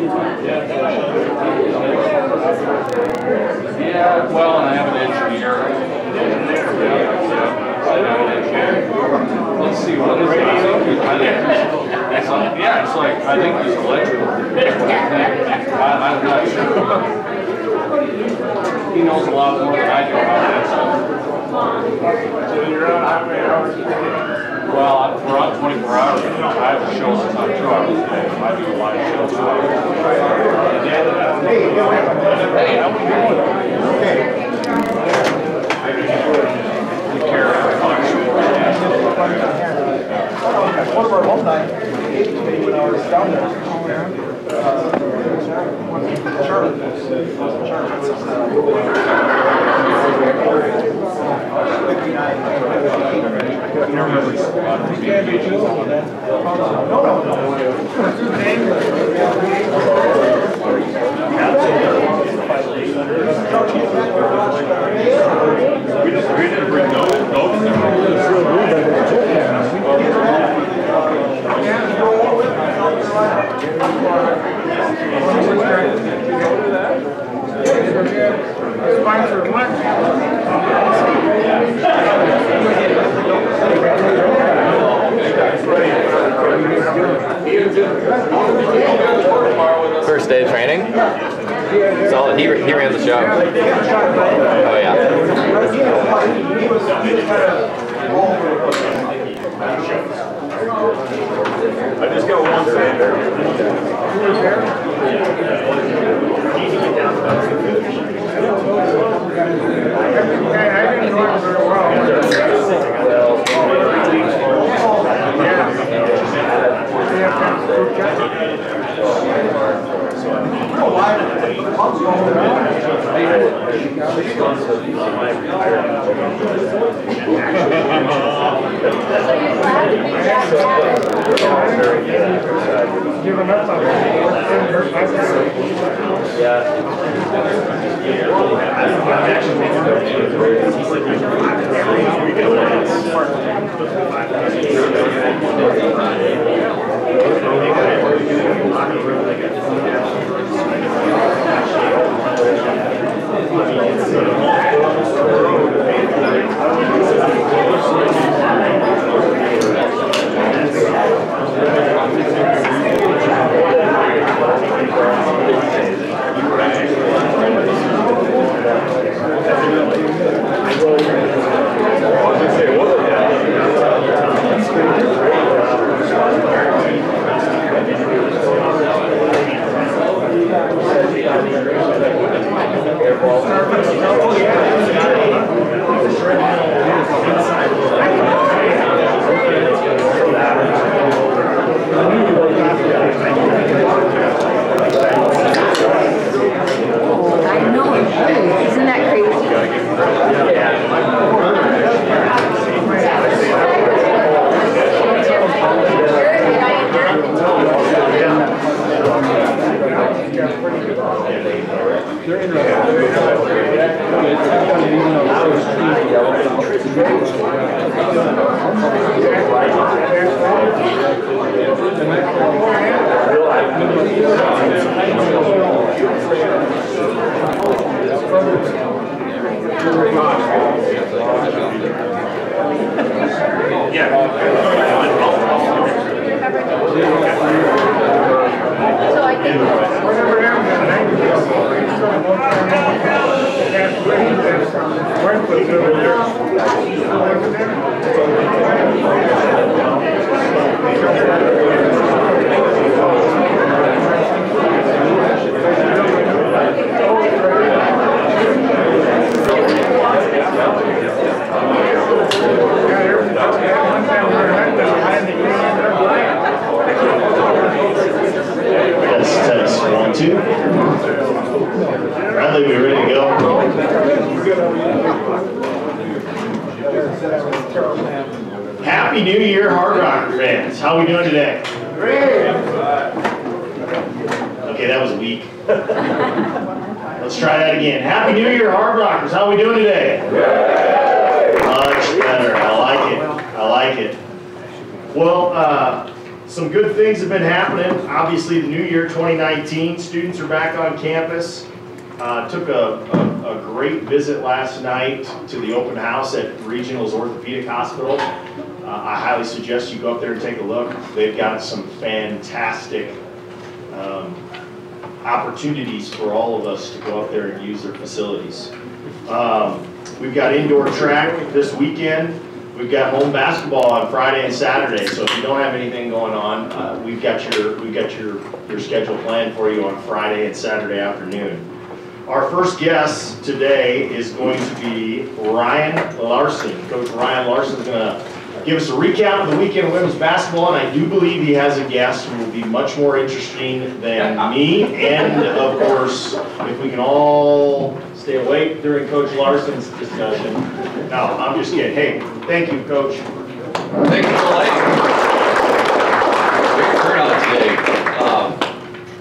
Yeah, well, and I have an engineer. Let's see, what is it? Yeah, it's like, I think he's electrical. I'm not sure. He knows a lot more than I do about that stuff. So you're on how many hours a day? Well, we're on 24 hours. I have a show that's on 2 hours a day. I do a live show 2 hours a day. Hey, how we doing? Okay. We care about Fox Sports. One of our alumni, when I was down there, Charlotte. We didn't bring notes. Sponsored lunch. First day of training? Solid. He ran the show. Oh yeah. I just got one thing there. I didn't know it very well. Giving up on Bradley, we ready to go? Happy New Year, Hardrocker fans. How are we doing today? Great. Okay, that was weak. Let's try that again. Happy New Year, Hardrockers. How are we doing today? Much better. I like it. I like it. Well, Some good things have been happening. Obviously, the new year, 2019, students are back on campus. Took a great visit last night to the open house at Regional's Orthopedic Hospital. I highly suggest you go up there and take a look. They've got some fantastic opportunities for all of us to go up there and use their facilities. We've got indoor track this weekend. We've got home basketball on Friday and Saturday. So if you don't have anything going on, we've got your schedule planned for you on Friday and Saturday afternoon. Our first guest today is going to be Ryan Larsen. Coach Ryan Larsen is going to give us a recap of the weekend of women's basketball, and I do believe he has a guest who will be much more interesting than me. And of course, if we can all stay awake during Coach Larsen's discussion. No, I'm just kidding. Hey, thank you, Coach. Thank you for the light. Great turnout today.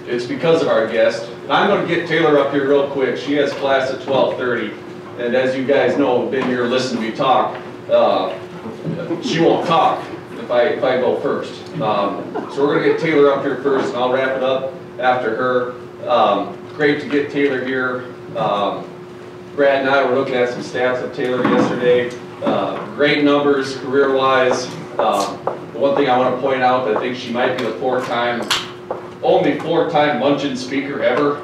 It's because of our guest. I'm going to get Taylor up here real quick. She has class at 12:30, and as you guys know, been here, listen to me talk. She won't talk if I go first. So we're going to get Taylor up here first, and I'll wrap it up after her. Great to get Taylor here. Brad and I were looking at some stats of Taylor yesterday. Great numbers career-wise. The one thing I want to point out, I think she might be the only four-time luncheon speaker ever.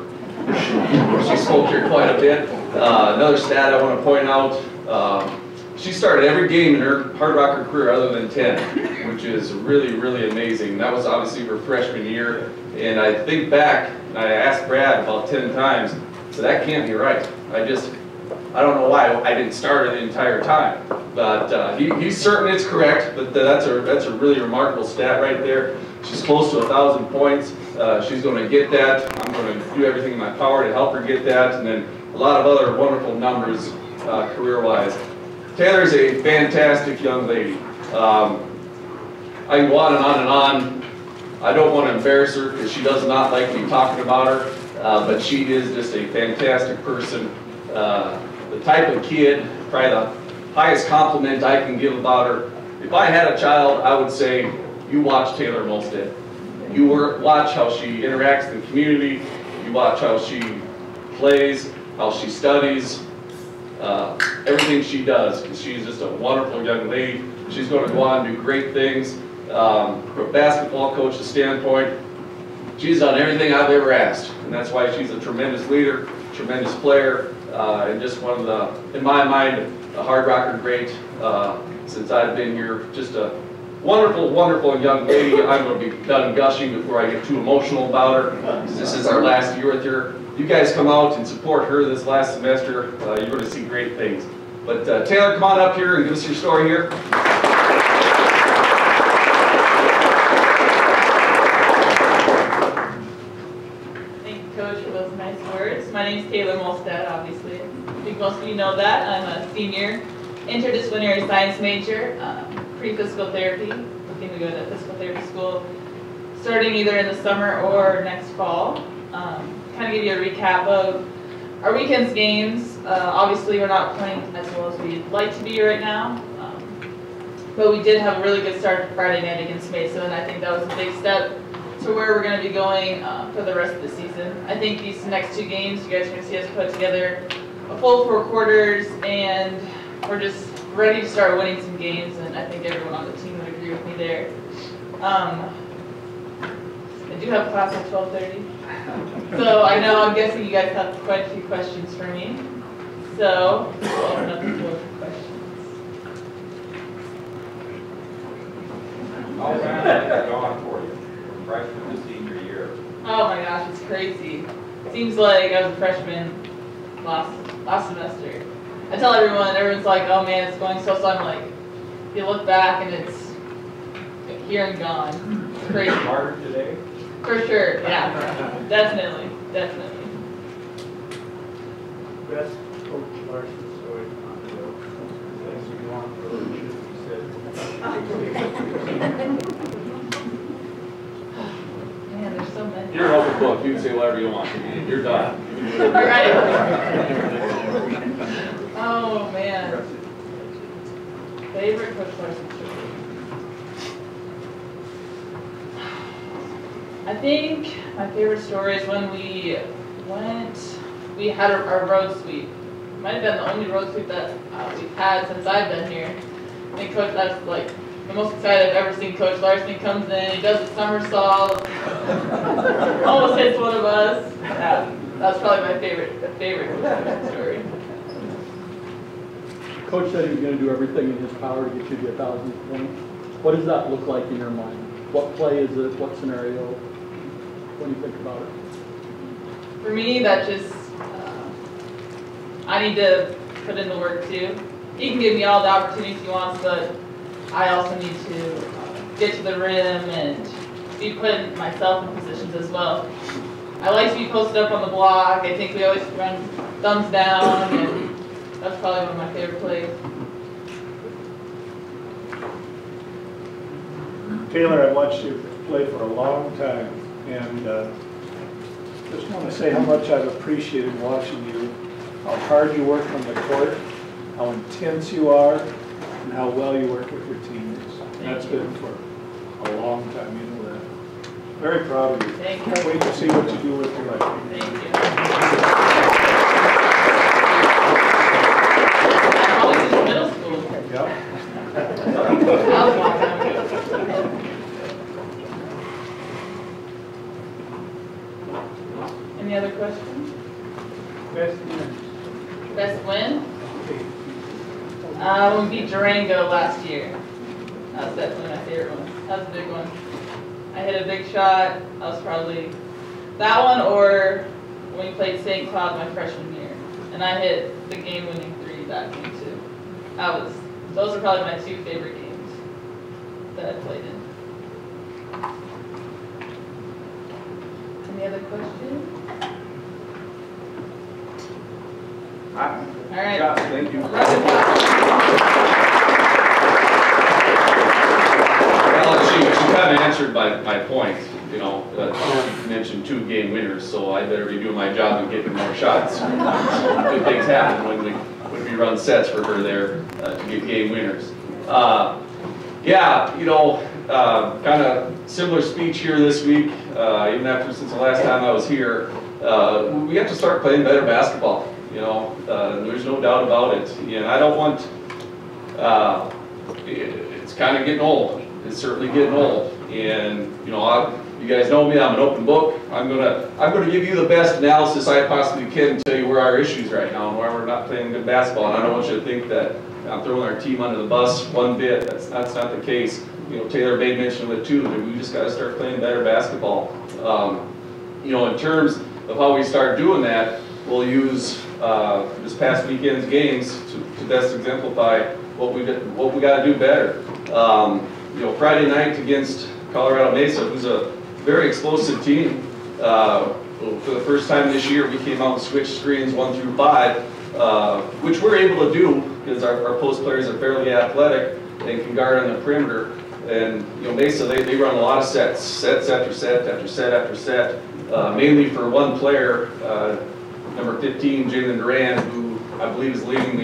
She spoke here quite a bit. Another stat I want to point out, she started every game in her Hardrocker career other than 10, which is really, really amazing. That was obviously her freshman year. And I think back, and I asked Brad about 10 times, so that can't be right. I don't know why I didn't start her the entire time. But he's certain it's correct, but that's a really remarkable stat right there. She's close to 1,000 points. She's going to get that. I'm going to do everything in my power to help her get that. And then a lot of other wonderful numbers career-wise. Taylor's a fantastic young lady. I can go on and on and on. I don't want to embarrass her because she does not like me talking about her, but she is just a fantastic person. The type of kid, probably the highest compliment I can give about her. If I had a child, I would say, you watch Taylor Molstad. You watch how she interacts in the community. You watch how she plays, how she studies, everything she does. She's just a wonderful young lady. She's going to go on and do great things. From a basketball coach's standpoint, she's done everything I've ever asked. And that's why she's a tremendous leader, tremendous player, and just one of the, in my mind, a Hardrocker great since I've been here. Just a wonderful, wonderful young lady. I'm going to be done gushing before I get too emotional about her. This is our last year with her. You guys come out and support her this last semester. You're going to see great things. But Taylor, come on up here and give us your story here. Thank you, Coach, for those nice words. My name is Taylor Molstad, obviously. I think most of you know that. I'm a senior, interdisciplinary science major, pre-physical therapy, looking to go to physical therapy school, starting either in the summer or next fall. Kind of give you a recap of our weekend's games. Obviously, we're not playing as well as we'd like to be right now, but we did have a really good start Friday night against Mesa, and I think that was a big step to where we're going to be going for the rest of the season. I think these next two games, you guys are going to see us put together a full 4 quarters, and we're just ready to start winning some games, and I think everyone on the team would agree with me there. I do have class at 12:30, so I'm guessing you guys have quite a few questions for me. So we'll open up the floor for questions. How's that going for you, from freshman to senior year? Oh my gosh, it's crazy. Seems like I was a freshman last semester. I tell everyone's like, oh man, it's going so slow. I'm like, you look back and it's here and gone. It's crazy. Harder today? For sure, yeah. Definitely. Best Coach Larsen story on the things you want for Man, there's so many. You're an open book. You can say whatever you want. You're done. All right. Oh man. Favorite Coach Larsen story. I think my favorite story is when we had our road sweep. Might have been the only road sweep that we've had since I've been here. I think Coach, that's like the most excited I've ever seen Coach Larsen. He comes in, he does a somersault, almost hits one of us. That's probably my favorite story. Coach said he was going to do everything in his power to get you to 1,000 points. What does that look like in your mind? What play is it? What scenario? What do you think about it? For me, that just, I need to put in the work too. He can give me all the opportunities he wants, but I also need to get to the rim and be putting myself in positions as well. I like to be posted up on the block. I think we always run thumbs down, and that's probably one of my favorite plays. Taylor, I've watched you play for a long time, and just want to say how much I've appreciated watching you, how hard you work on the court, how intense you are, and how well you work with your teammates. That's been for a long time, you know that. Very proud of you. Thank you. Can't wait to see what you do with your life. Thank you. I was in middle school. Yep. That was a long time ago. Any other questions? Best win. Best win? When we beat Durango last year. That was definitely my favorite one. That was a big one. I hit a big shot. That was probably that one, or when we played St. Cloud my freshman year. And I hit the game-winning 3 that game too. Those are probably my 2 favorite games that I played in. Any other questions? All right. Josh, thank you. Well, she kind of answered my point. You know, she mentioned 2 game winners, so I better be doing my job and getting more shots. Good things happen when we run sets for her there to get game winners. Yeah, you know, kind of similar speech here this week. Even since the last time I was here, we have to start playing better basketball. You know, there's no doubt about it. And I don't want. It's kind of getting old. It's certainly getting old. And you know, you guys know me. I'm an open book. I'm gonna give you the best analysis I possibly can and tell you where our issues right now and why we're not playing good basketball. And I don't want you to think that I'm throwing our team under the bus one bit. That's not the case. You know, Taylor made mention of it too. That we just got to start playing better basketball. You know, in terms of how we start doing that, we'll use this past weekend's games to best exemplify what we got to do better. You know, Friday night against Colorado Mesa, who's a very explosive team. For the first time this year, we came out and switched screens 1 through 5, which we're able to do because our post players are fairly athletic and can guard on the perimeter. And you know, Mesa, they run a lot of sets after set after set after set, mainly for one player, number 15, Jalen Duran, who I believe is leading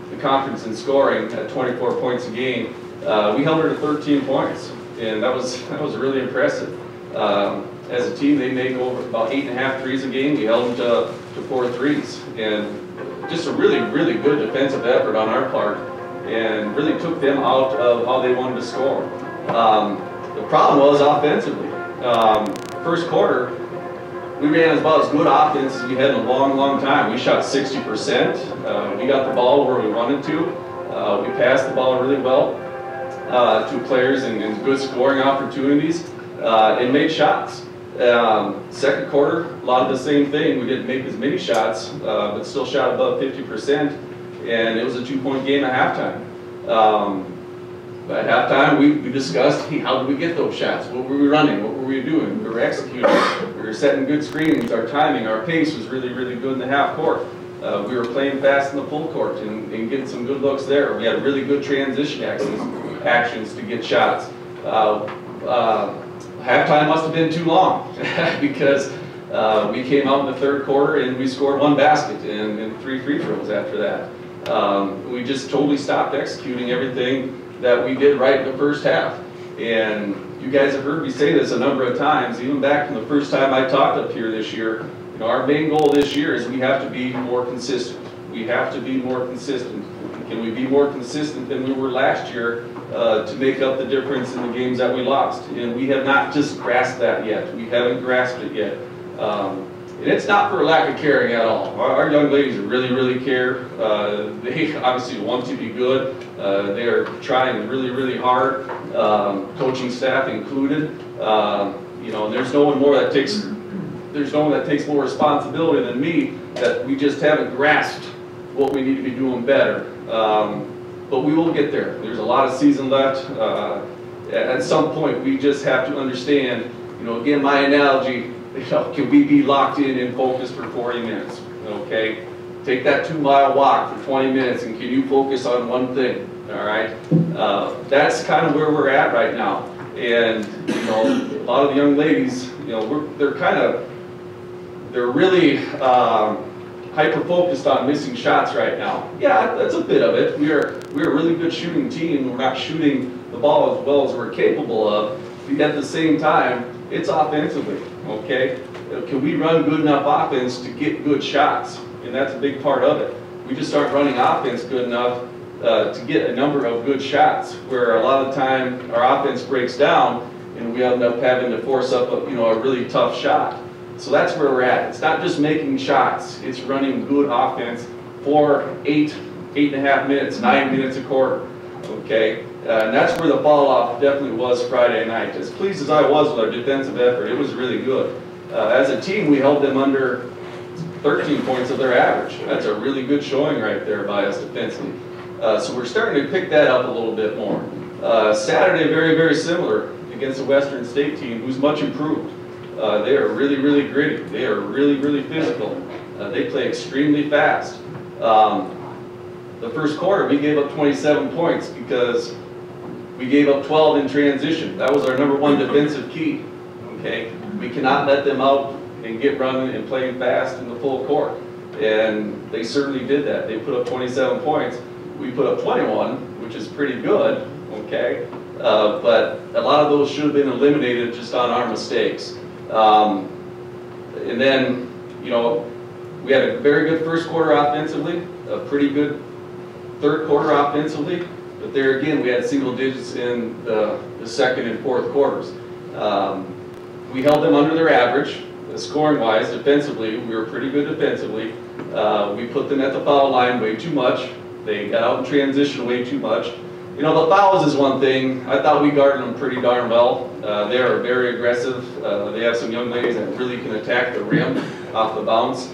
the conference in scoring at 24 points a game. We held her to 13 points, and that was really impressive. As a team, they made over about 8.5 threes a game. We held them to 4 threes, and just a really, really good defensive effort on our part, and really took them out of how they wanted to score. The problem was offensively. First quarter, we ran about as good offense as we had in a long, long time. We shot 60%. We got the ball where we wanted to. We passed the ball really well to players and good scoring opportunities, and made shots. Second quarter, a lot of the same thing. We didn't make as many shots, but still shot above 50%, and it was a 2-point game at halftime. At halftime, we discussed, hey, how did we get those shots? What were we running? What were we doing? We were executing. We were setting good screens. Our timing, our pace was really, really good in the half court. We were playing fast in the full court and getting some good looks there. We had really good transition actions to get shots. Halftime must have been too long because we came out in the third quarter and we scored 1 basket and 3 free throws after that. We just totally stopped executing everything that we did right in the first half. And you guys have heard me say this a number of times, even back from the first time I talked up here this year. You know, our main goal this year is we have to be more consistent. We have to be more consistent. Can we be more consistent than we were last year to make up the difference in the games that we lost? And we have not just grasped that yet. We haven't grasped it yet. And it's not for a lack of caring at all. Our young ladies really, really care. They obviously want to be good. They are trying really, really hard, coaching staff included. You know, and there's no one that takes more responsibility than me that we just haven't grasped what we need to be doing better. But we will get there. There's a lot of season left. At some point, we just have to understand, you know, again, my analogy, you know, can we be locked in and focused for 40 minutes, okay? Take that 2-mile walk for 20 minutes and can you focus on one thing, all right? That's kind of where we're at right now. And, you know, a lot of the young ladies, you know, they're really hyper-focused on missing shots right now. Yeah, that's a bit of it. We're a really good shooting team. We're not shooting the ball as well as we're capable of. But at the same time, it's offensively, okay? Can we run good enough offense to get good shots? And that's a big part of it. We just aren't running offense good enough to get a number of good shots, where a lot of the time our offense breaks down and we end up having to force up a really tough shot. So that's where we're at. It's not just making shots, it's running good offense for 8.5 minutes, 9 minutes a quarter, okay? And that's where the fall off definitely was Friday night. As pleased as I was with our defensive effort, it was really good. As a team, we held them under 13 points of their average. That's a really good showing right there by us defensively. So we're starting to pick that up a little bit more. Saturday, very, very similar against the Western State team, who's much improved. They are really, really gritty. They are really, really physical. They play extremely fast. The first quarter, we gave up 27 points because we gave up 12 in transition. That was our #1 defensive key. Okay, we cannot let them out and get running and playing fast in the full court. And they certainly did that. They put up 27 points. We put up 21, which is pretty good. Okay, but a lot of those should have been eliminated just on our mistakes. And then, you know, we had a very good first quarter offensively, a pretty good third quarter offensively, but there again, we had single digits in the second and fourth quarters. We held them under their average, scoring-wise. Defensively, we were pretty good defensively. We put them at the foul line way too much. They got out in transition way too much. You know, the fouls is one thing. I thought we guarded them pretty darn well. They are very aggressive. They have some young ladies that really can attack the rim off the bounce.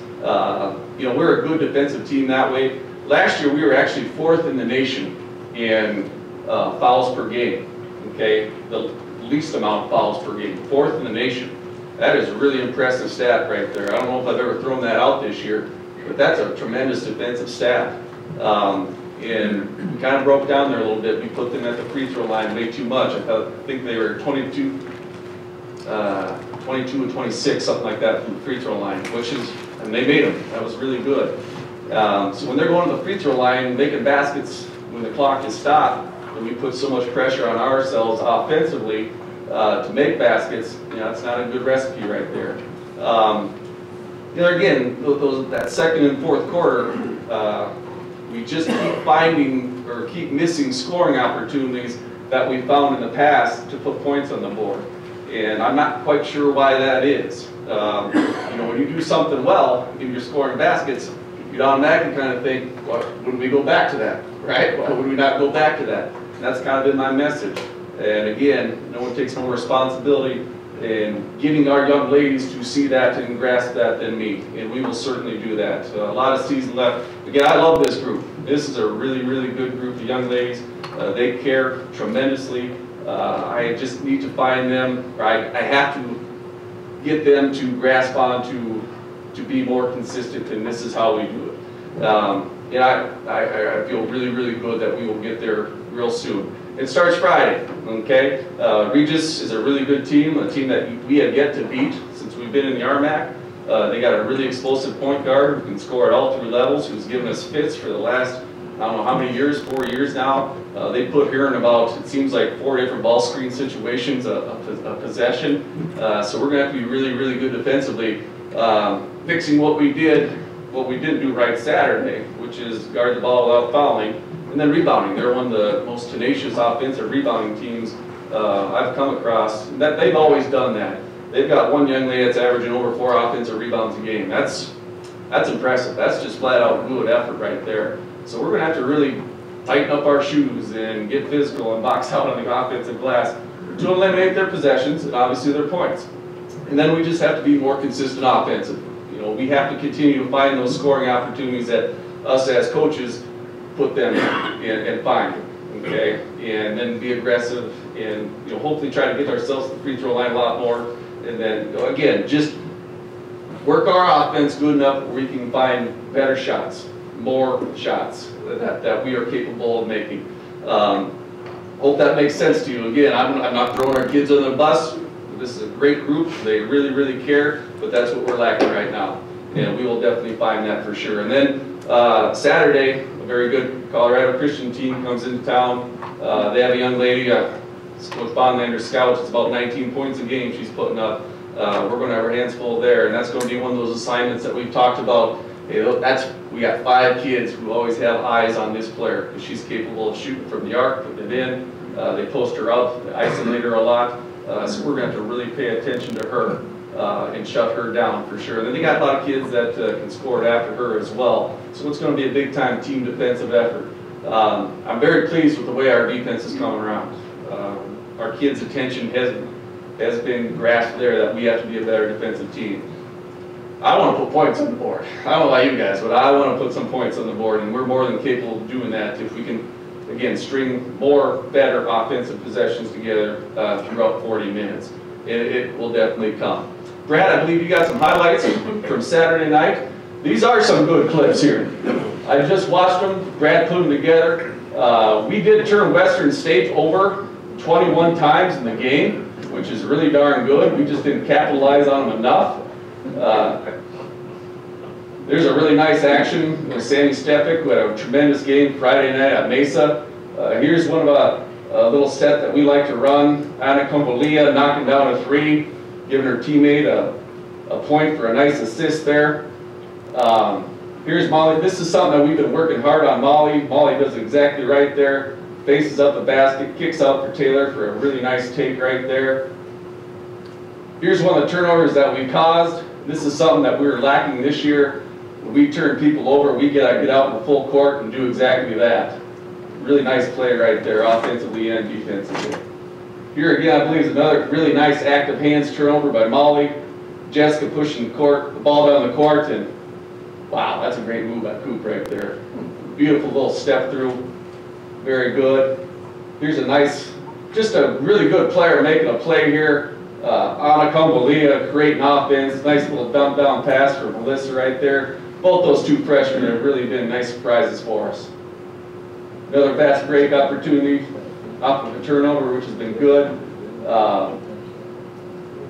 You know, we're a good defensive team that way. Last year, we were actually 4th in the nation in fouls per game. Okay, the least amount of fouls per game, 4th in the nation. That is a really impressive stat right there. I don't know if I've ever thrown that out this year, but that's a tremendous defensive stat. And we kind of broke down there a little bit. We put them at the free throw line way too much. I think they were 22 and 26, something like that, from the free throw line, and they made them. That was really good. So when they're going to the free throw line, making baskets when the clock is stopped, and we put so much pressure on ourselves offensively to make baskets, you know, it's not a good recipe right there. You know, again, that second and fourth quarter, we just keep missing scoring opportunities that we found in the past to put points on the board. And I'm not quite sure why that is. You know, when you do something well and you're scoring baskets, you'd automatically kind of think, well, wouldn't we go back to that, right? Why would we not go back to that? And that's kind of been my message. And again, no one takes more responsibility in getting our young ladies to see that and grasp that than me. And we will certainly do that. A lot of season left. Again, I love this group. This is a really, really good group of young ladies. They care tremendously. I just need to find them, or I have to get them to grasp on to be more consistent, and this is how we do it. And I feel really, really good that we will get there real soon. It starts Friday, okay? Regis is a really good team, a team that we have yet to beat since we've been in the RMAC. They got a really explosive point guard who can score at all 3 levels, who's given us fits for the last don't know how many years, 4 years now. They put her in about, it seems like 4 different ball screen situations a possession. So we're gonna have to be really, really good defensively. Fixing what we didn't do right Saturday, which is guard the ball without fouling, and then rebounding. They're one of the most tenacious offensive rebounding teams I've come across. That they've always done that. They've got one young lady that's averaging over 4 offensive rebounds a game. That's impressive. That's just flat out good effort right there. So we're gonna have to really tighten up our shoes and get physical and box out on the offensive glass to eliminate their possessions and obviously their points. And then we just have to be more consistent offensive. You know, we have to continue to find those scoring opportunities that us as coaches put them in and find, okay? And then be aggressive and, you know, hopefully try to get ourselves to the free throw line a lot more. And then, you know, again, just work our offense good enough where we can find better shots, more shots that we are capable of making. Hope that makes sense to you. Again, I'm not throwing our kids under the bus. This is a great group. They really, really care, but that's what we're lacking right now. And we will definitely find that for sure. And then Saturday, a very good Colorado Christian team comes into town. They have a young lady, Coach Bondlander's scout. It's about 19 points a game she's putting up. We're going to have our hands full there, and that's going to be one of those assignments that we've talked about. Hey, we got 5 kids who always have eyes on this player because she's capable of shooting from the arc, putting it in. They post her up, they isolate her a lot. So we're going to have to really pay attention to her and shut her down for sure. And then they got a lot of kids that can score it after her as well. So it's going to be a big time team defensive effort. I'm very pleased with the way our defense is coming around. Our kids' attention has been grasped there that we have to be a better defensive team. I want to put points on the board. I don't know about you guys, but I want to put some points on the board, and we're more than capable of doing that if we can, again, string more better offensive possessions together throughout 40 minutes. It will definitely come. Brad, I believe you got some highlights from Saturday night. These are some good clips here. I just watched them. Brad put them together. We did turn Western State over 21 times in the game, which is really darn good. We just didn't capitalize on them enough. There's a really nice action with Sammy Stefik, who had a tremendous game Friday night at Mesa. Here's one of a little set that we like to run. Anna Kombolia knocking down a 3, giving her teammate a point for a nice assist there. Here's Molly. This is something that we've been working hard on Molly. Molly does exactly right there. Faces up the basket, kicks out for Taylor for a really nice take right there. Here's one of the turnovers that we caused. This is something that we were lacking this year. When we turn people over, we gotta get out in the full court and do exactly that. Really nice play right there, offensively and defensively. Here again, I believe is another really nice active hands turnover by Molly. Jessica pushing the ball down the court, and wow, that's a great move by Coop right there. Beautiful little step through, very good. Here's a nice, just a really good player making a play here. Anna Kombolia creating offense, nice little dump down pass for Melissa right there. Both those 2 freshmen have really been nice surprises for us. Another fast break opportunity off of a turnover, which has been good.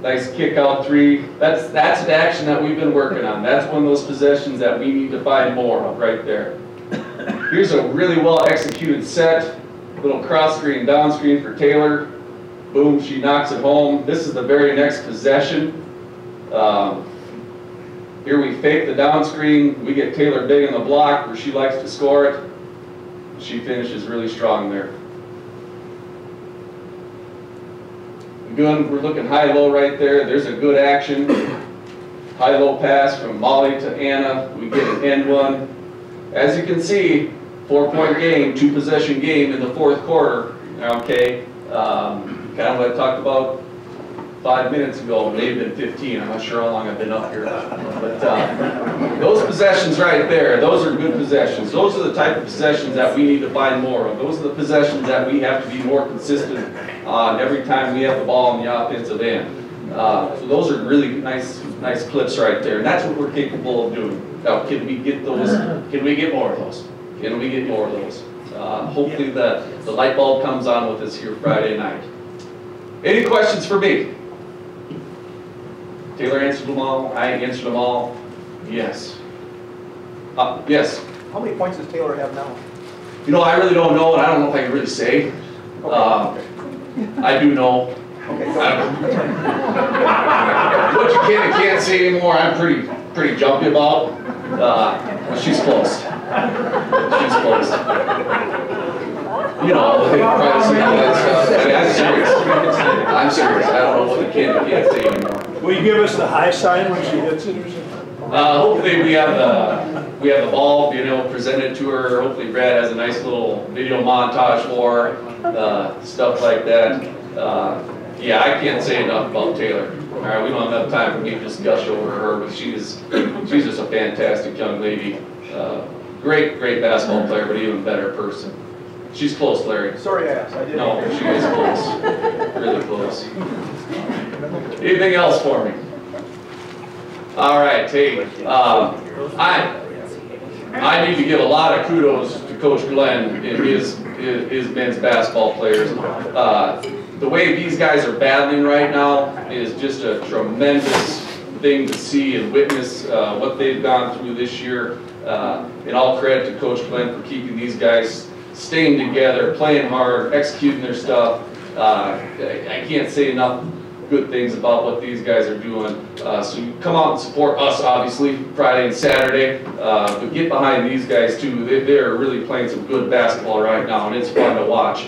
Nice kick out 3. That's an action that we've been working on. That's one of those possessions that we need to find more of right there. Here's a really well executed set. Little cross screen, down screen for Taylor. Boom, she knocks it home. This is the very next possession. Here we fake the down screen. We get Taylor big in the block where she likes to score it. She finishes really strong there. Good, we're looking high-low right there. There's a good action. High-low pass from Molly to Anna. We get an end one. As you can see, 4-point game, 2-possession game in the 4th quarter. Okay. Kind of what I talked about 5 minutes ago, maybe been 15. I'm not sure how long I've been up here. But those possessions right there, those are good possessions. Those are the type of possessions that we need to find more of. Those are the possessions that we have to be more consistent on every time we have the ball on the offensive end. So those are really nice clips right there. And that's what we're capable of doing. Now, can we get those? Can we get more of those? Can we get more of those? Hopefully the light bulb comes on with us here Friday night. Any questions for me? Taylor answered them all. I answered them all. Yes. Yes. How many points does Taylor have now? You know, I really don't know, and I don't know if I can really say. I do know. What you can and can't say anymore, I'm pretty jumpy about. But she's close. She's close. You know, the privacy and all that stuff. I mean, I'm serious. I'm serious. I don't know what you can and can't say anymore. Will you give us the high sign when she hits it or something? Hopefully we have the ball being able to present it to her. Hopefully Brad has a nice little video montage for her, stuff like that. Yeah, I can't say enough about Taylor. All right, we don't have enough time for me to just gush over her, but she's just a fantastic young lady. Great basketball player, but even better person. She's close, Larry. Sorry, ass. I didn't. No, she is close. Really close. Anything else for me? All right, hey, I need to give a lot of kudos to Coach Glenn and his men's basketball players. The way these guys are battling right now is just a tremendous thing to see and witness what they've gone through this year. And all credit to Coach Glenn for keeping these guys staying together, playing hard, executing their stuff. I can't say enough good things about what these guys are doing. So you come out and support us, obviously, Friday and Saturday, but get behind these guys too. They're really playing some good basketball right now, and it's fun to watch.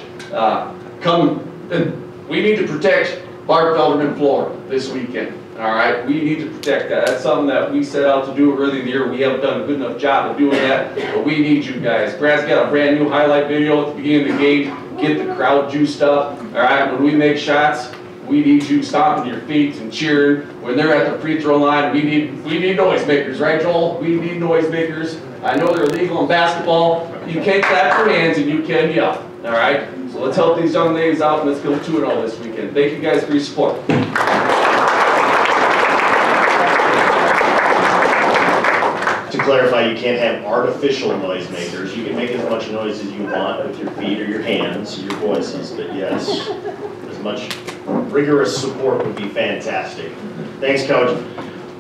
We need to protect Bart Felderman floor this weekend. All right, we need to protect that. That's something that we set out to do early in the year. We haven't done a good enough job of doing that, but we need you guys. Brad's got a brand new highlight video at the beginning of the game. Get the crowd juiced up. All right, when we make shots, we need you stomping your feet and cheering. When they're at the free throw line, we need noisemakers, right, Joel? We need noisemakers. I know they're illegal in basketball. You can clap your hands and you can yell. All right, so let's help these young ladies out and let's go 2-0 this weekend. Thank you guys for your support. To clarify, you can't have artificial noisemakers. You can make as much noise as you want with your feet or your hands or your voices, but yes, as much rigorous support would be fantastic. Thanks, Coach.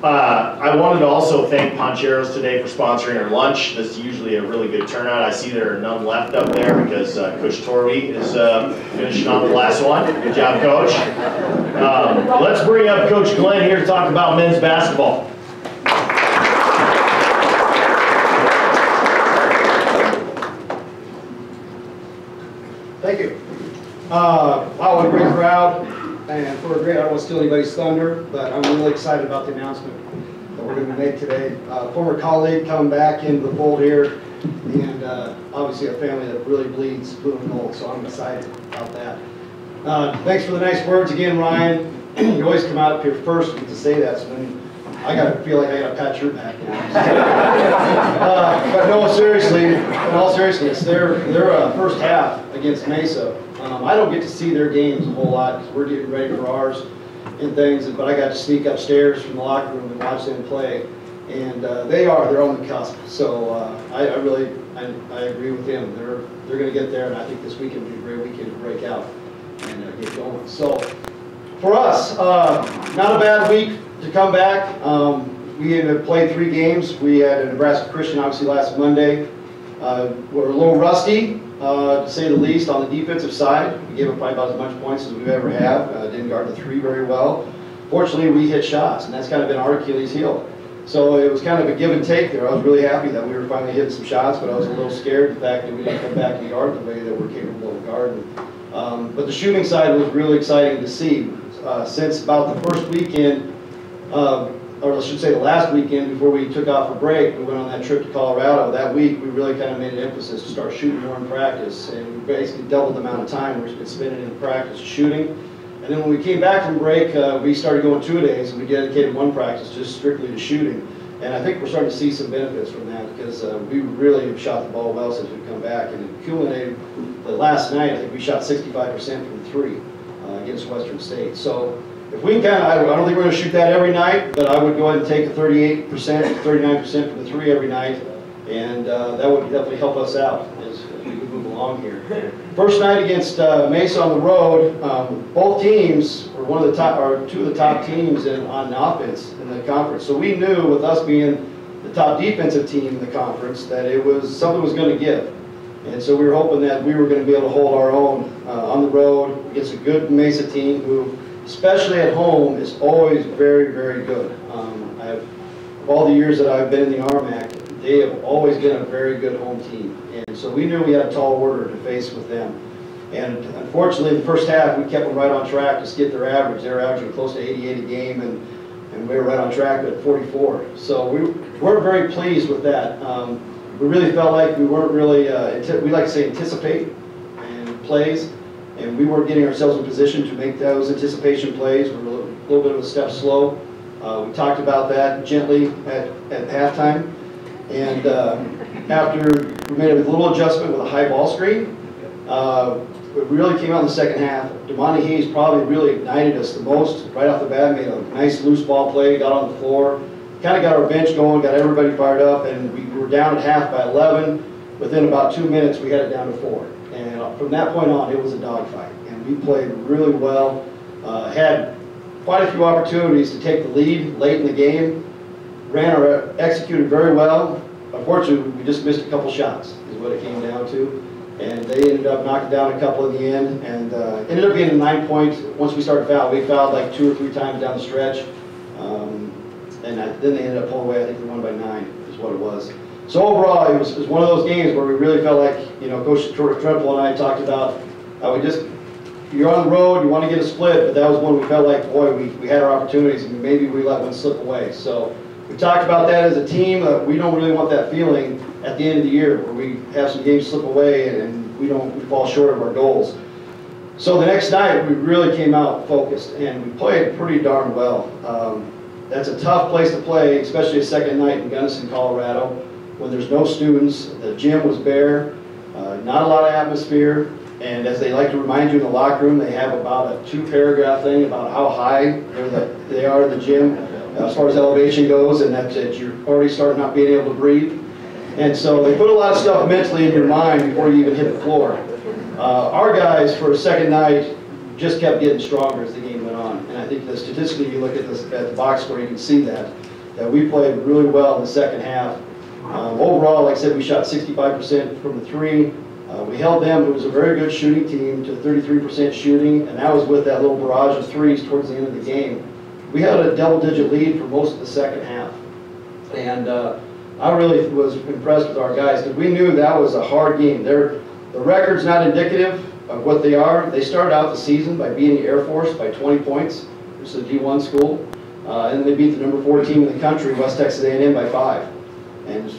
I wanted to also thank Poncheros today for sponsoring our lunch. This is usually a really good turnout. I see there are none left up there because Coach Torby is finishing on the last one. Good job, Coach. Let's bring up Coach Glenn here to talk about men's basketball. Thank you. Wow, what a great crowd. And for a great, I don't want to steal anybody's thunder, but I'm really excited about the announcement that we're going to make today. Former colleague coming back into the fold here, and obviously a family that really bleeds blue and gold, so I'm excited about that. Thanks for the nice words again, Ryan. You always come out up here first to get to say that, so then I feel like I got to pat your back now. But no, seriously, in all seriousness, their first half against Mesa, I don't get to see their games a whole lot because we're getting ready for ours and things, but I got to sneak upstairs from the locker room and watch them play. And they're on the cusp. So I agree with him. They're going to get there, and I think this weekend will be a great weekend to break out and get going. So for us, not a bad week to come back. We had played 3 games. We had a Nebraska Christian obviously last Monday. We're a little rusty, to say the least, on the defensive side. We gave up probably about as much points as we've ever had. Didn't guard the 3 very well. Fortunately, we hit shots, and that's kind of been our Achilles heel. So it was kind of a give and take there. I was really happy that we were finally hitting some shots, but I was a little scared the fact that we didn't come back and guard the way that we're capable of guarding. But the shooting side was really exciting to see. Since about the first weekend, or I should say the last weekend before we took off for break, we went on that trip to Colorado. That week, we really kind of made an emphasis to start shooting more in practice, and we basically doubled the amount of time we've been spending in practice shooting. And then when we came back from break, we started going 2-a-days, and we dedicated 1 practice just strictly to shooting. And I think we're starting to see some benefits from that because we really have shot the ball well since we've come back. And it culminated last night, I think we shot 65% from 3 against Western State. So if we can I don't think we're going to shoot that every night, but I would go ahead and take a 38%, 39% from the 3 every night, and that would definitely help us out as we move along here. First night against Mesa on the road, both teams were 2 of the top teams on offense in the conference. So we knew with us being the top defensive team in the conference that something was going to give. And so we were hoping that we were going to be able to hold our own on the road against a good Mesa team who, especially at home, is always very, very good. Of all the years that I've been in the RMAC, they have always been a very good home team. And so we knew we had a tall order to face with them. And unfortunately, in the first half, we kept them right on track to get their average. They were averaging close to 88 a game, and we were right on track at 44. So we weren't very pleased with that. We really felt like we weren't really, we like to say anticipate and plays, and we weren't getting ourselves in position to make those anticipation plays. We were a little bit of a step slow. We talked about that gently at halftime, and after we made a little adjustment with a high ball screen, it really came out in the second half. Damani Hayes probably really ignited us the most right off the bat, made a nice loose ball play, got on the floor, kind of got our bench going, got everybody fired up, and we were down at half by 11. Within about 2 minutes, we had it down to 4. And from that point on, it was a dogfight. And we played really well, had quite a few opportunities to take the lead late in the game, executed very well. Unfortunately, we just missed a couple shots, is what it came down to. And they ended up knocking down a couple in the end, and ended up being a 9-point. Once we started fouling, we fouled like 2 or 3 times down the stretch. And then they ended up pulling away. I think they won by 9 is what it was. So overall, it was one of those games where we really felt like, you know, Coach Tremple and I talked about, you're on the road, you want to get a split, but that was when we felt like, boy, we had our opportunities and maybe we let one slip away. So we talked about that as a team. We don't really want that feeling at the end of the year where we have some games slip away and we fall short of our goals. So the next night, we really came out focused and we played pretty darn well. That's a tough place to play, especially a second night in Gunnison, Colorado, when there's no students. The gym was bare, not a lot of atmosphere, and as they like to remind you in the locker room, they have about a 2-paragraph thing about how high they are in the gym as far as elevation goes, and that you're already starting not being able to breathe. And so they put a lot of stuff mentally in your mind before you even hit the floor. Our guys, for a second night, just kept getting stronger as the game went on. And I think that statistically, you look at the box score, you can see that we played really well in the second half. Overall, like I said, we shot 65% from the 3. We held them. It was a very good shooting team to 33% shooting, and that was with that little barrage of 3s towards the end of the game. We had a double-digit lead for most of the second half. And I really was impressed with our guys because we knew that was a hard game. The record's not indicative of what they are. They started out the season by beating the Air Force by 20 points, which is a D1 school. And they beat the number 4 team in the country, West Texas A&M, by 5. And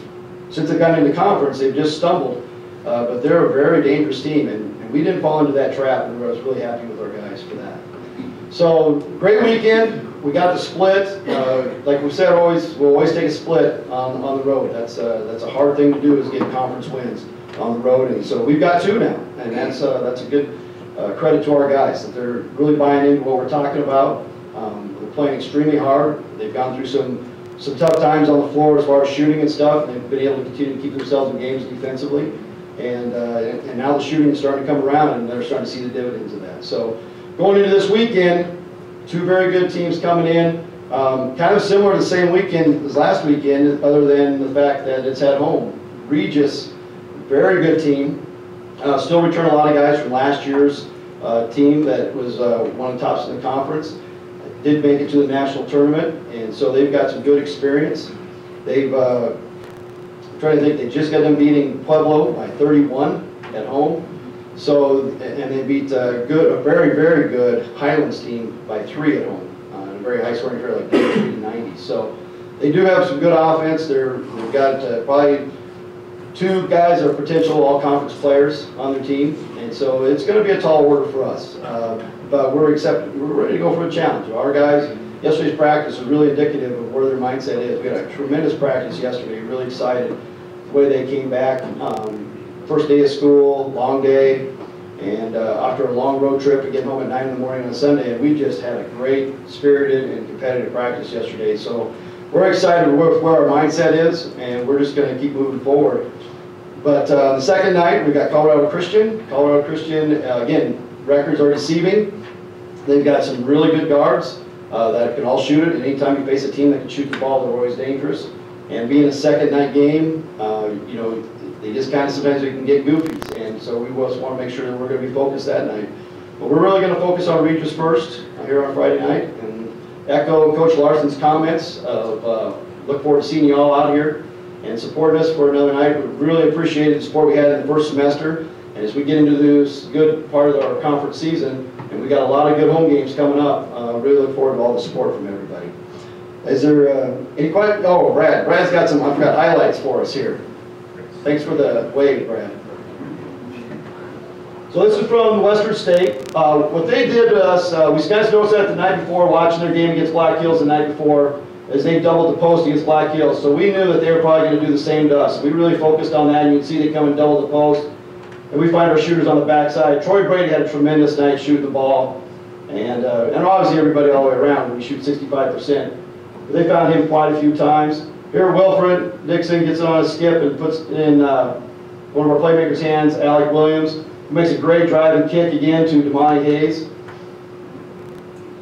since they've gotten into conference, they've just stumbled. But they're a very dangerous team, and we didn't fall into that trap, and I was really happy with our guys for that. So, great weekend. We got the split. Like we said, we'll always take a split on the road. That's a hard thing to do, is get conference wins on the road, and so we've got 2 now, and that's a good credit to our guys, that they're really buying into what we're talking about. They're playing extremely hard. They've gone through some tough times on the floor as far as shooting and stuff, and they've been able to continue to keep themselves in games defensively. And now the shooting is starting to come around, and they're starting to see the dividends of that. So going into this weekend, 2 very good teams coming in. Kind of similar to the same weekend as last weekend, other than the fact that it's at home. Regis, very good team. Still return a lot of guys from last year's team that was one of the tops in the conference. Did make it to the national tournament, and so they've got some good experience. They've I'm trying to think, they just got them beating Pueblo by 31 at home. So, and they beat a very, very good Highlands team by 3 at home. A very high scoring affair, like 90. So they do have some good offense. They've got probably 2 guys that are potential all-conference players on their team. And so it's going to be a tall order for us. But we're ready to go for a challenge. Our guys, yesterday's practice was really indicative of where their mindset is. We had a tremendous practice yesterday, really excited the way they came back. First day of school, long day, and after a long road trip to get home at 9 in the morning on a Sunday, and we just had a great spirited and competitive practice yesterday. So we're excited with where our mindset is, and we're just going to keep moving forward. But the second night, we got Colorado Christian. Colorado Christian, again, records are deceiving. They've got some really good guards that can all shoot it. And anytime you face a team that can shoot the ball, they're always dangerous. And being a second night game, you know, they just kind of sometimes we can get goofy. And so we just want to make sure that we're going to be focused that night. But we're really going to focus on Regis first here on Friday night, and echo Coach Larsen's comments of look forward to seeing you all out here and supporting us for another night. We really appreciated the support we had in the first semester. And as we get into this good part of our conference season, and we got a lot of good home games coming up, really look forward to all the support from everybody. Is there any questions? Oh, Brad. Brad's got some, I've got highlights for us here. Thanks for the wave, Brad. So this is from Western State. What they did to us, we guys noticed that the night before, watching their game against Black Hills the night before, as they doubled the post against Black Hills. So we knew that they were probably going to do the same to us. We really focused on that, and you can see they come and double the post. And we find our shooters on the backside. Troy Brady had a tremendous night shooting the ball. And obviously everybody all the way around, we shoot 65%. But they found him quite a few times. Here Wilfred Dixon gets on a skip and puts in one of our playmakers' hands, Alec Williams, who makes a great driving kick again to Damani Hayes.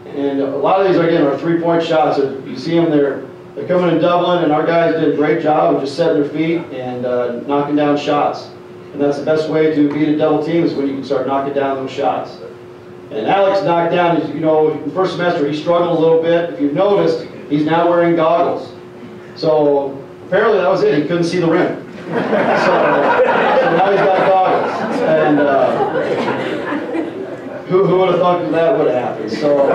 And a lot of these, again, are three-point shots. You see them, they're coming and doubling, and our guys did a great job of just setting their feet and knocking down shots. And that's the best way to beat a double team, is when you can start knocking down those shots. And Alex knocked down, you know, in the first semester he struggled a little bit. If you've noticed, he's now wearing goggles. So apparently that was it, he couldn't see the rim. So now he's got goggles. And who would have thought that would have happened? So,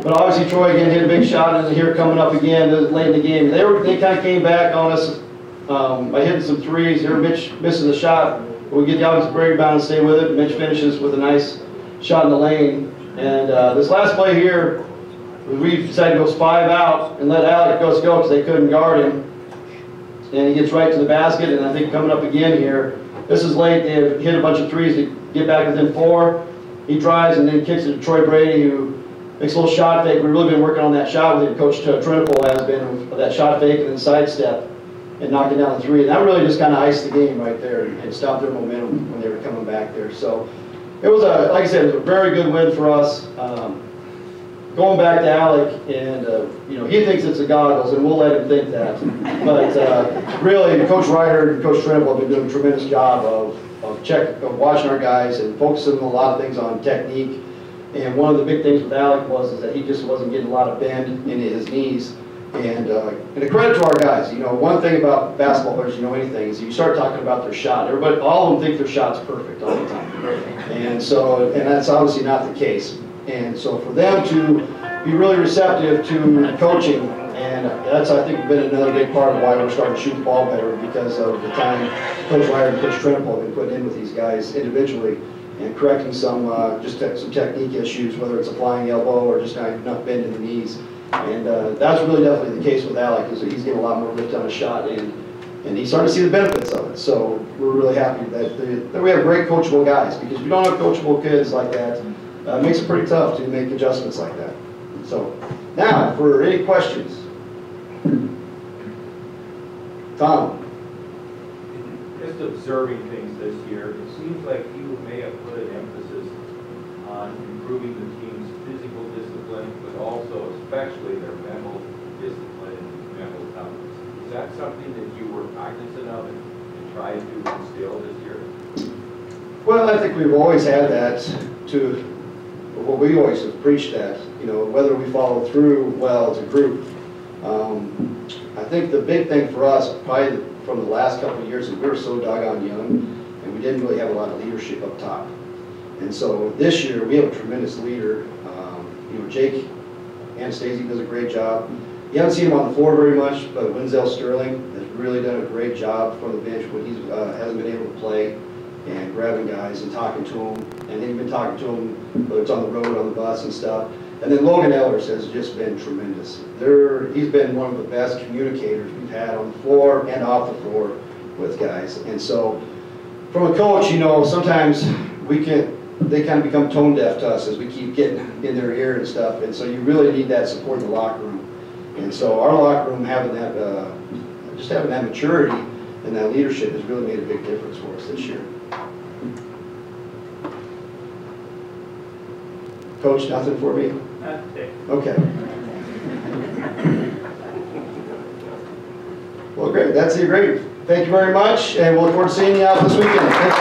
but obviously Troy again hit a big shot, and here coming up again late in the game. They kind of came back on us by hitting some threes. Here Mitch misses a shot, but we get the offensive rebound and stay with it. Mitch finishes with a nice shot in the lane. And this last play here, we decided to go 5 out and let Alec go because they couldn't guard him. And he gets right to the basket, and I think coming up again here, this is late. They have hit a bunch of threes to get back within 4. He drives and then kicks it to Troy Brady, who makes a little shot fake. We've really been working on that shot with him. Coach Trinipol has been with that shot fake and then sidestep and knocking down the 3. And that really just kind of iced the game right there and stopped their momentum when they were coming back there. So it was like I said, it was a very good win for us. Going back to Alec, and you know, he thinks it's the goggles, and we'll let him think that. But really, Coach Ryder and Coach Trimble have been doing a tremendous job of watching our guys and focusing a lot of things on technique. And one of the big things with Alec was that he just wasn't getting a lot of bend into his knees. And a credit to our guys. You know, one thing about basketball players, you know anything, is you start talking about their shot. Everybody, all of them think their shot's perfect all the time. And so, and that's obviously not the case. And so for them to be really receptive to coaching, and that's, I think, been another big part of why we're starting to shoot the ball better, because of the time Coach Ryder and Coach Trimble have been putting in with these guys individually and correcting some some technique issues, whether it's applying elbow or just not enough bend in the knees. And that's really definitely the case with Alec, is that he's getting a lot more lift on his shot, and he's starting to see the benefits of it. So we're really happy that we have great coachable guys, because if you don't have coachable kids like that, it makes it pretty tough to make adjustments like that. So now, for any questions? Tom? Just observing things this year, it seems like you may have put an emphasis on improving the team's physical discipline, but also especially their mental discipline and mental toughness. Is that something that you were cognizant of and tried to instill this year? Well, I think we've always had that to, well, we always have preached that, you know, whether we follow through well as a group. I think the big thing for us, probably from the last couple of years, is we were so doggone young, and we didn't really have a lot of leadership up top. And so this year, we have a tremendous leader. You know, Jake Anastasia does a great job. You haven't seen him on the floor very much, but Wenzel Sterling has really done a great job from the bench when he hasn't been able to play, and grabbing guys and talking to them. And then you've been talking to them, whether it's on the road, on the bus and stuff. And then Logan Ellers has just been tremendous. He's been one of the best communicators we've had on the floor and off the floor with guys. And so from a coach, you know, sometimes they kind of become tone deaf to us as we keep getting in their ear and stuff. And so you really need that support in the locker room. And so our locker room having that, just having that maturity and that leadership has really made a big difference for us this year. Coach, nothing for me? Okay. Well, great. That's great. Thank you very much, and we'll look forward to seeing you out this weekend. Thank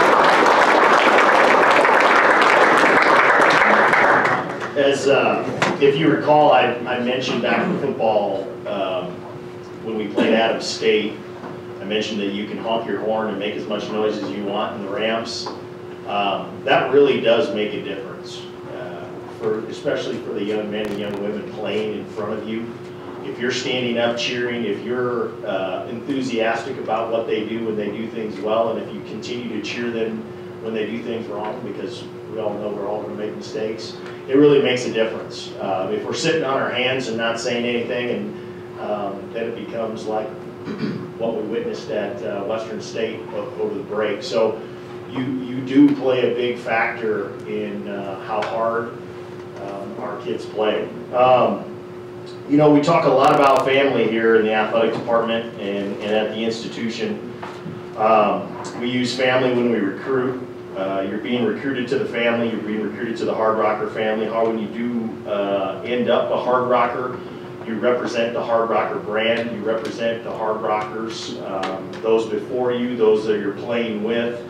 you. As if you recall, I mentioned back in football when we played Adams State, I mentioned that you can honk your horn and make as much noise as you want in the ramps. That really does make a difference, especially for the young men and young women playing in front of you. If you're standing up cheering, if you're enthusiastic about what they do when they do things well, and if you continue to cheer them when they do things wrong, because we all know we're all going to make mistakes, it really makes a difference. If we're sitting on our hands and not saying anything, and then it becomes like what we witnessed at Western State over the break. So you do play a big factor in how hard our kids play. You know, we talk a lot about family here in the athletic department and at the institution. We use family when we recruit. You're being recruited to the family, you're being recruited to the Hardrocker family. How when you do end up a Hardrocker, you represent the Hardrocker brand, you represent the Hardrockers, those before you, those that you're playing with.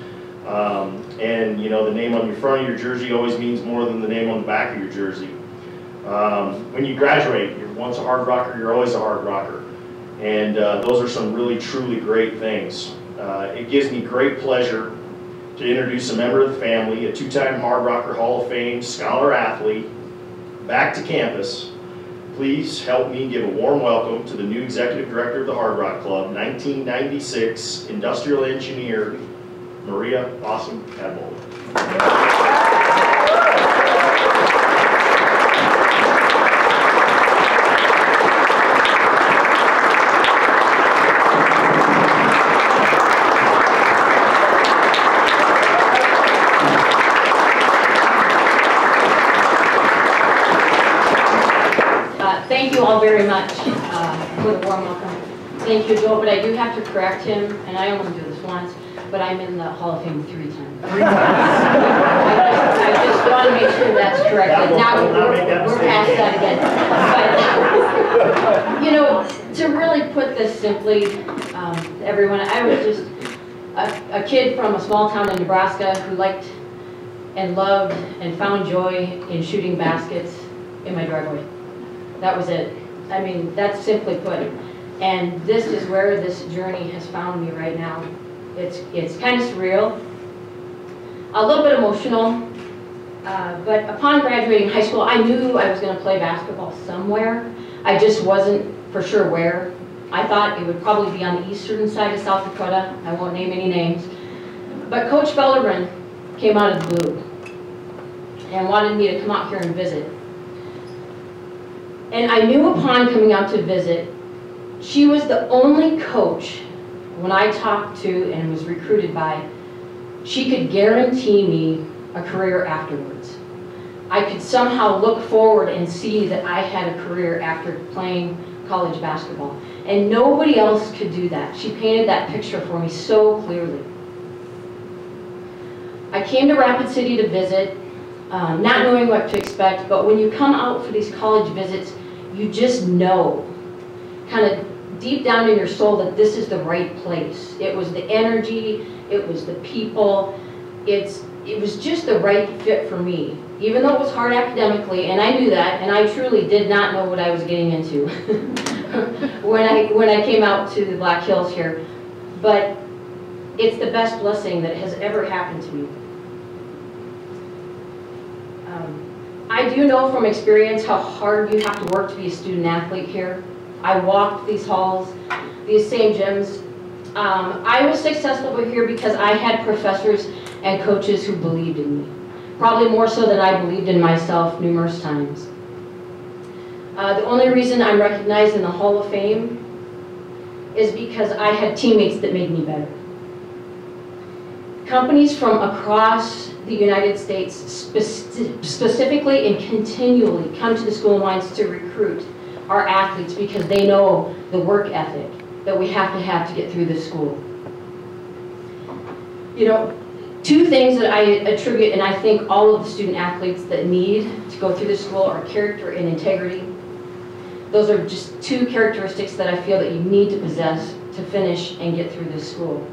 And you know, the name on your front of your jersey always means more than the name on the back of your jersey. When you graduate, you're once a Hardrocker, you're always a Hardrocker. And those are some really, truly great things. It gives me great pleasure to introduce a member of the family, a two-time Hardrocker Hall of Fame scholar athlete, back to campus. Please help me give a warm welcome to the new executive director of the Hardrock Club, 1996 industrial engineer, Maria Awesome Cadwallader. Thank you all very much for the warm welcome. Thank you, Joe, but I do have to correct him, and I only do this once, but I'm in the Hall of Fame 3 times. I just want to make sure that's corrected. Now we're past that again. But, you know, to really put this simply, everyone, I was just a kid from a small town in Nebraska who liked and loved and found joy in shooting baskets in my driveway. That was it. I mean, that's simply put. And this is where this journey has found me right now. It's kind of surreal, a little bit emotional, but upon graduating high school, I knew I was going to play basketball somewhere. I just wasn't for sure where. I thought it would probably be on the eastern side of South Dakota. I won't name any names. But Coach Bellerman came out of the blue and wanted me to come out here and visit. And I knew upon coming out to visit, she was the only coach when I talked to and was recruited by, she could guarantee me a career afterwards. I could somehow look forward and see that I had a career after playing college basketball. And nobody else could do that. She painted that picture for me so clearly. I came to Rapid City to visit, not knowing what to expect, but when you come out for these college visits, you just know, kind of deep down in your soul, that this is the right place. It was the energy, it was the people, it was just the right fit for me. Even though it was hard academically, and I knew that, and I truly did not know what I was getting into when I came out to the Black Hills here. But it's the best blessing that has ever happened to me. I do know from experience how hard you have to work to be a student athlete here. I walked these halls, these same gyms. I was successful here because I had professors and coaches who believed in me. Probably more so than I believed in myself numerous times. The only reason I'm recognized in the Hall of Fame is because I had teammates that made me better. Companies from across the United States specifically and continually come to the School of Mines to recruit our athletes because they know the work ethic that we have to get through this school. You know, 2 things that I attribute, and I think all of the student athletes that need to go through this school, are character and integrity. Those are just 2 characteristics that I feel that you need to possess to finish and get through this school.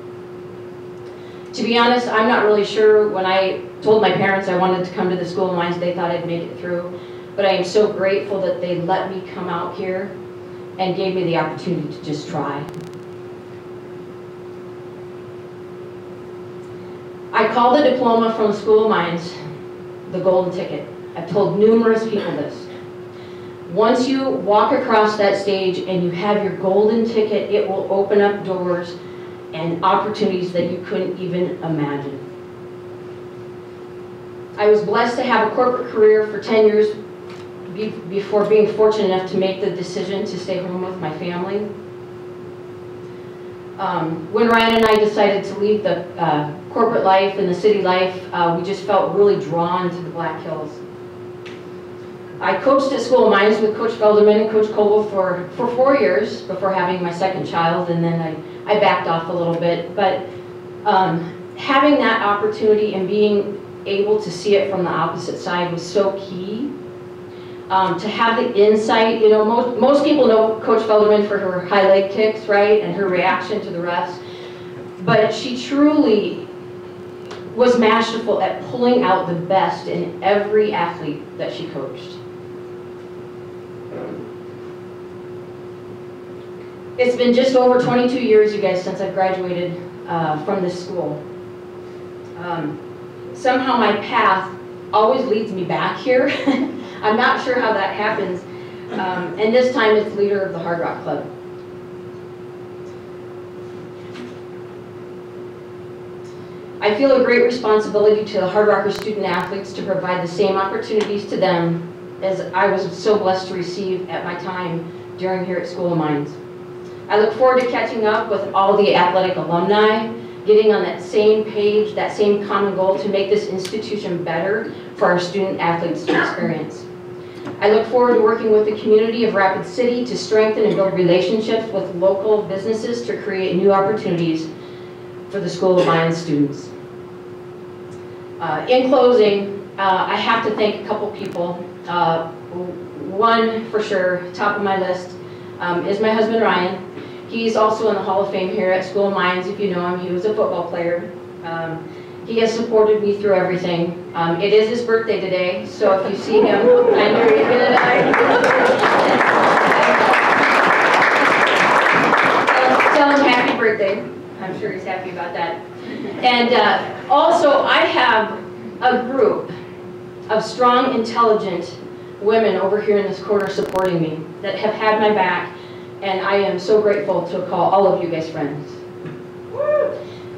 To be honest, I'm not really sure. When I told my parents I wanted to come to the School of Mines, they thought I'd make it through. But I am so grateful that they let me come out here and gave me the opportunity to just try. I call the diploma from the School of Mines the golden ticket. I've told numerous people this. Once you walk across that stage and you have your golden ticket, it will open up doors and opportunities that you couldn't even imagine. I was blessed to have a corporate career for 10 years before being fortunate enough to make the decision to stay home with my family. When Ryan and I decided to leave the corporate life and the city life, we just felt really drawn to the Black Hills. I coached at School of Mines with Coach Felderman and Coach Coble for 4 years before having my second child, and then I backed off a little bit. But having that opportunity and being able to see it from the opposite side was so key. To have the insight, you know, most people know Coach Felderman for her high leg kicks, right, and her reaction to the refs. But she truly was masterful at pulling out the best in every athlete that she coached. It's been just over 22 years, you guys, since I've graduated from this school. Somehow my path always leads me back here. I'm not sure how that happens. And this time it's leader of the Hardrock Club. I feel a great responsibility to the Hardrocker student athletes to provide the same opportunities to them as I was so blessed to receive at my time during here at School of Mines. I look forward to catching up with all the athletic alumni, getting on that same page, that same common goal to make this institution better for our student athletes to experience. I look forward to working with the community of Rapid City to strengthen and build relationships with local businesses to create new opportunities for the School of Mines students. In closing, I have to thank a couple people. One for sure, top of my list, is my husband Ryan. He's also in the Hall of Fame here at School of Mines. If you know him, he was a football player. He has supported me through everything. It is his birthday today, so if you see him, I know you're gonna die. Tell him happy birthday. I'm sure he's happy about that. And also, I have a group of strong, intelligent women over here in this corner supporting me that have had my back, and I am so grateful to call all of you guys friends.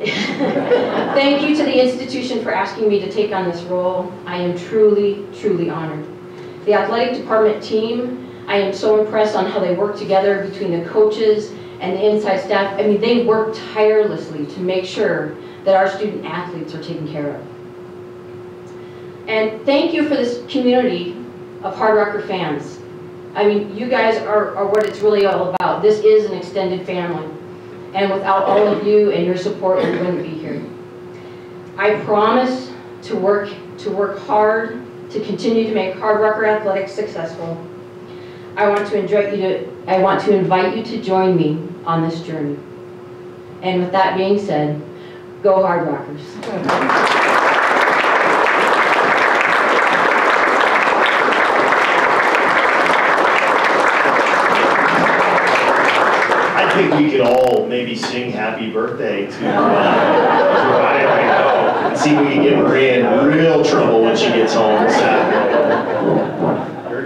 Thank you to the institution for asking me to take on this role. I am truly, truly honored. The athletic department team, I am so impressed on how they work together between the coaches and the inside staff. I mean, they work tirelessly to make sure that our student athletes are taken care of. And thank you for this community of Hardrocker fans. I mean, you guys are what it's really all about. This is an extended family. And without all of you and your support, we wouldn't be here. I promise to work hard to continue to make Hardrocker athletics successful. I want to invite you to join me on this journey. And with that being said, go Hardrockers. I think we could all maybe sing happy birthday to Ryan right now and see if we can get Maria in real trouble when she gets home Saturday.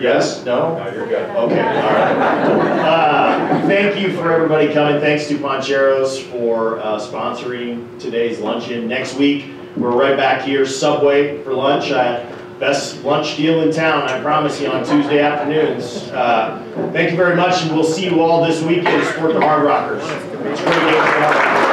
Yes? No? No, you're good. Okay, all right. Thank you for everybody coming. Thanks to Poncheros for sponsoring today's luncheon. Next week, we're right back here, Subway for lunch. Best lunch deal in town, I promise you, on Tuesday afternoons. Thank you very much, and we'll see you all this weekend to support the Hardrockers. It's a great day for Hardrockers.